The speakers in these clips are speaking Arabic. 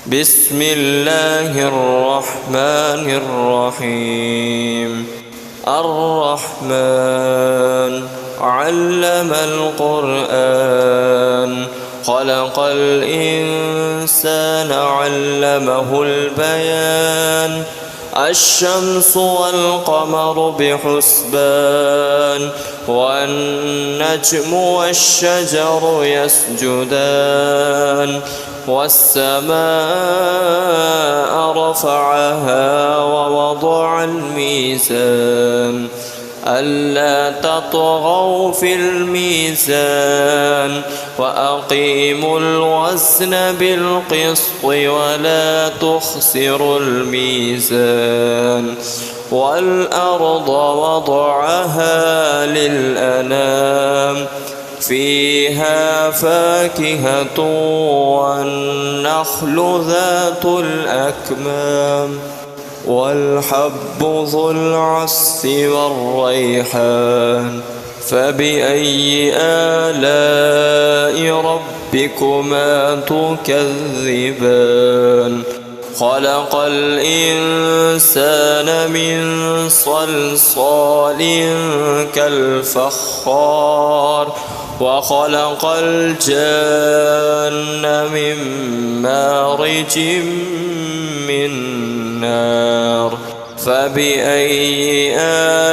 بسم الله الرحمن الرحيم. الرحمن علم القرآن، خلق الإنسان علمه البيان. الشمس والقمر بحسبان، والنجم والشجر يسجدان. والسماء رفعها ووضع الميزان، ألا تطغوا في الميزان، وأقيموا الوزن بالقسط ولا تخسروا الميزان. والأرض وضعها للأنام، فيها فاكهة والنخل ذات الأكمام، والحب ذو العصف والريحان. فبأي آلاء ربكما تكذبان؟ خلق الإنسان من صلصال كالفخار، وخلق الجن من مارج من نار. فبأي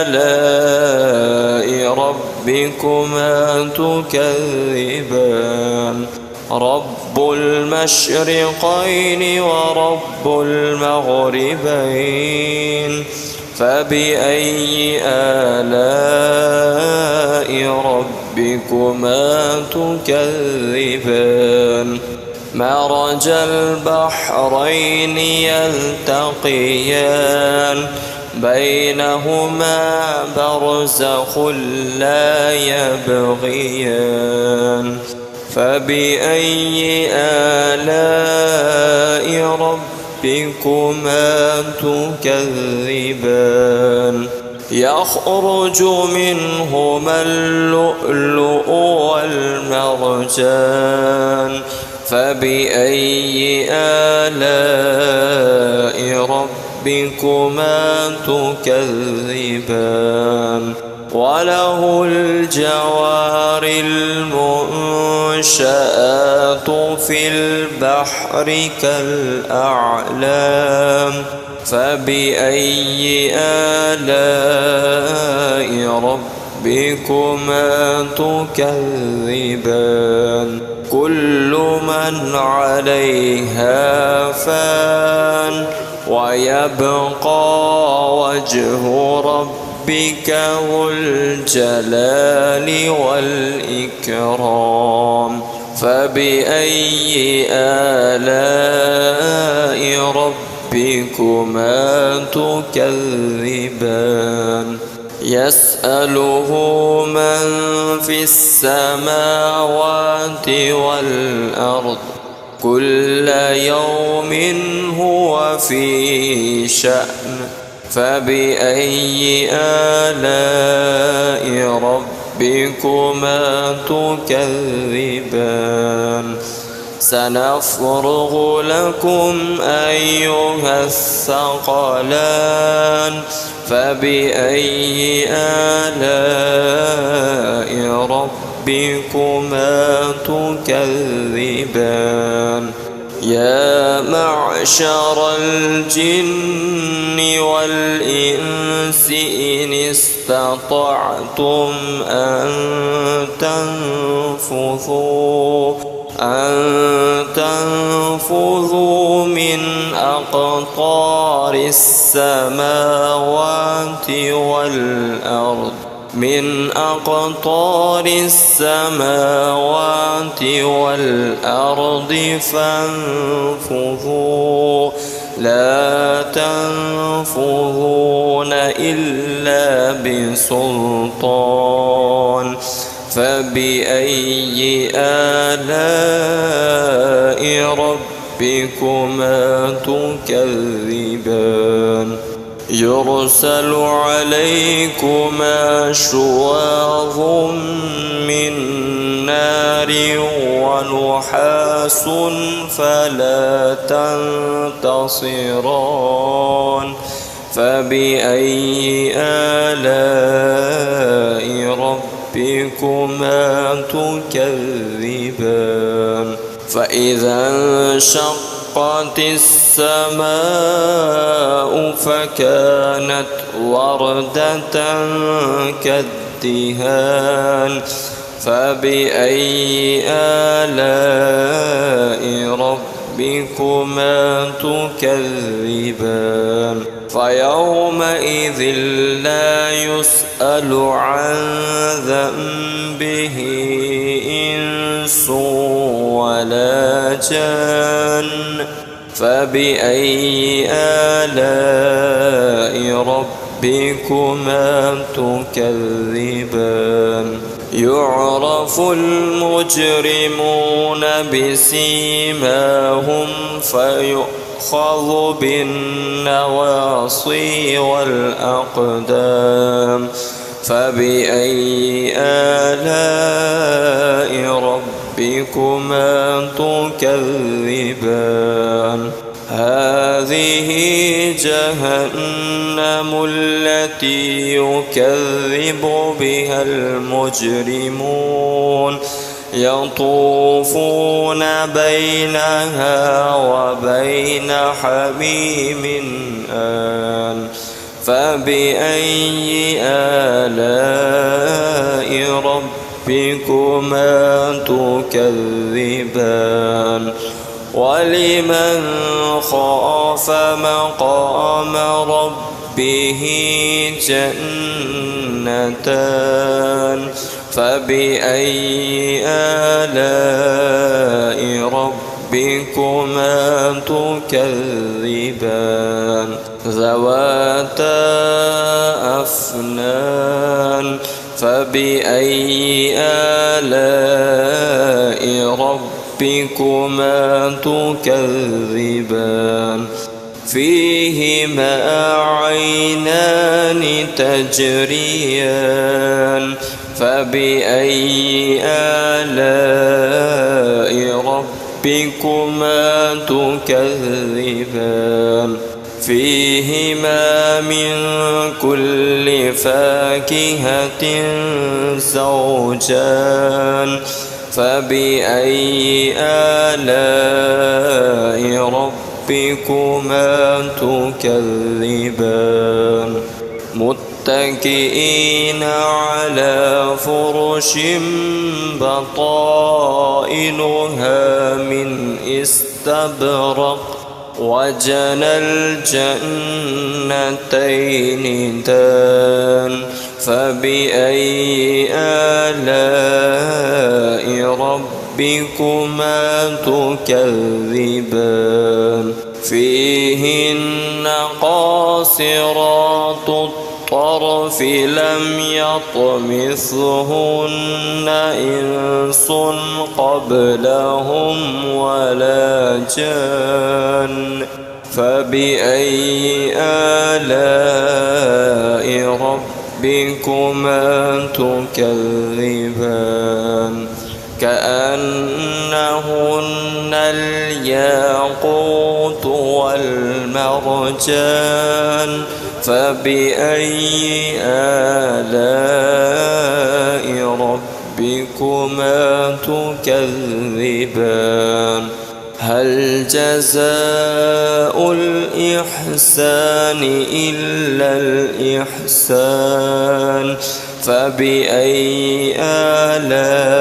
آلاء ربكما تكذبان؟ رب المشرقين ورب المغربين. فبأي آلاء ربكما تكذبان؟ مرج البحرين يلتقيان، بينهما برزخ لا يبغيان. فبأي آلاء ربكما تكذبان؟ يخرج منهما اللؤلؤ والمرجان. فبأي آلاء ربكما تكذبان؟ وله الجوار المنشآت في البحر كالأعلام. فبأي آلاء ربكما تكذبان؟ كل من عليها فان، ويبقى وجه ربك ذو الجلال والإكرام. فبأي آلاء ربكما تكذبان؟ يسأله من في السماوات والأرض، كل يوم هو في شأن. فبأي آلاء ربكما تكذبان؟ سنفرغ لكم أيها الثقلان. فبأي آلاء ربكما تكذبان؟ يا معشر الجن والإنس إن استطعتم أن تنفذوا من أقطار السماوات والأرض، من أقطار السماوات والأرض فانفذوا، لا تنفذون إلا بسلطان. فبأي آلاء ربكما تكذبان؟ يرسل عليكما شواظ من نار ونحاس فلا تنتصران فبأي آلاء ربكما تكذبان فإذا انشقت السماء فكانت وردة كالدهان فبأي آلاء ربكما تكذبان فيومئذ لا يسأل عن ذنبه إنس ولا جان فبأي آلاء ربكما تكذبان يعرف المجرمون بسيماهم فيؤخذ بالنواصي والأقدام فبأي آلاء ربكما تكذبان هذه جهنم التي يكذب بها المجرمون يطوفون بينها وبين حميم آن فبأي آلاء ربكما تكذبان ولمن خاف مقام ربه جنتان فبأي آلاء ربكما تكذبان ذواتا أفنان فبأي آلاء ربكما تكذبان فيهما عينان تجريان فبأي آلاء ربكما تكذبان فيهما من كل فاكهة زوجان فبأي آلاء ربكما تكذبان متكئين على فرش بطائنها من استبرق وجنى الجنتين دان فبأي آلاء ربكما تكذبان فيهن قاصرات الطرف لم يطمثهن إنس قبلهم ولا جان فبأي آلاء ربكما تكذبان كأنهن الياقوت والمرجان فبأي آلاء ربكما تكذبان هل جزاء الإحسان إلا الإحسان فبأي آلاء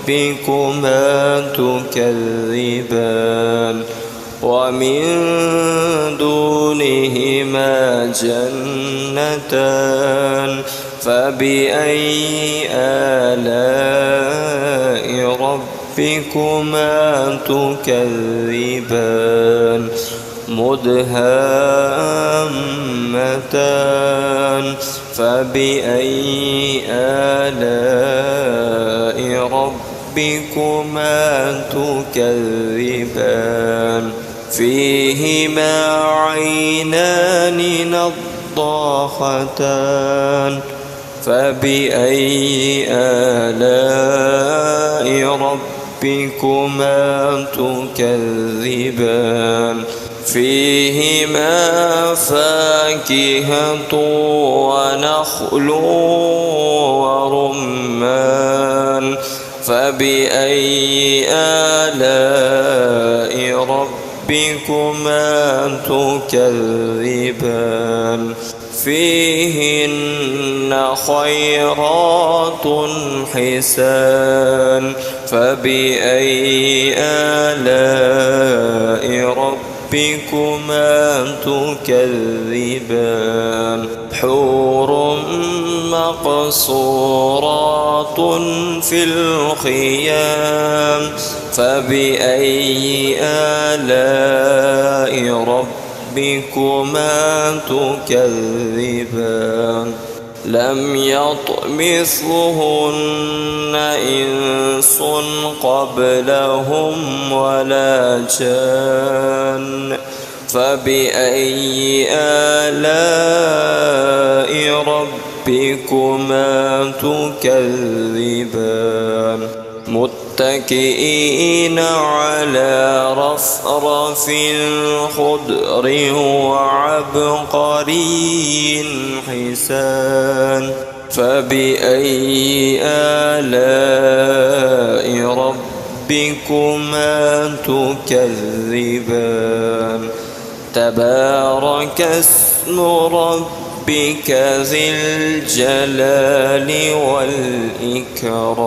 ربكما تكذبان ومن دونهما جنتان فبأي آلاء ربكما تكذبان مدهامتان فبأي آلاء ربكما تكذبان فيهما عينان نضاختان فبأي آلاء ربكما تكذبان فيهما فاكهة ونخل ورمان فبأي آلاء ربكما تكذبان فيهن خيرات حسان فبأي آلاء ربكما تكذبان حور مقصورات في الخيام فبأي آلاء ربكما تكذبان لم يطمثهن إنس قبلهم ولا جان فبأي آلاء ربكما تكذبان متكئين على رفرف خضر وعبقري حسان فبأي آلاء ربكما تكذبان تبارك اسم ربك ذي الجلال والإكرام.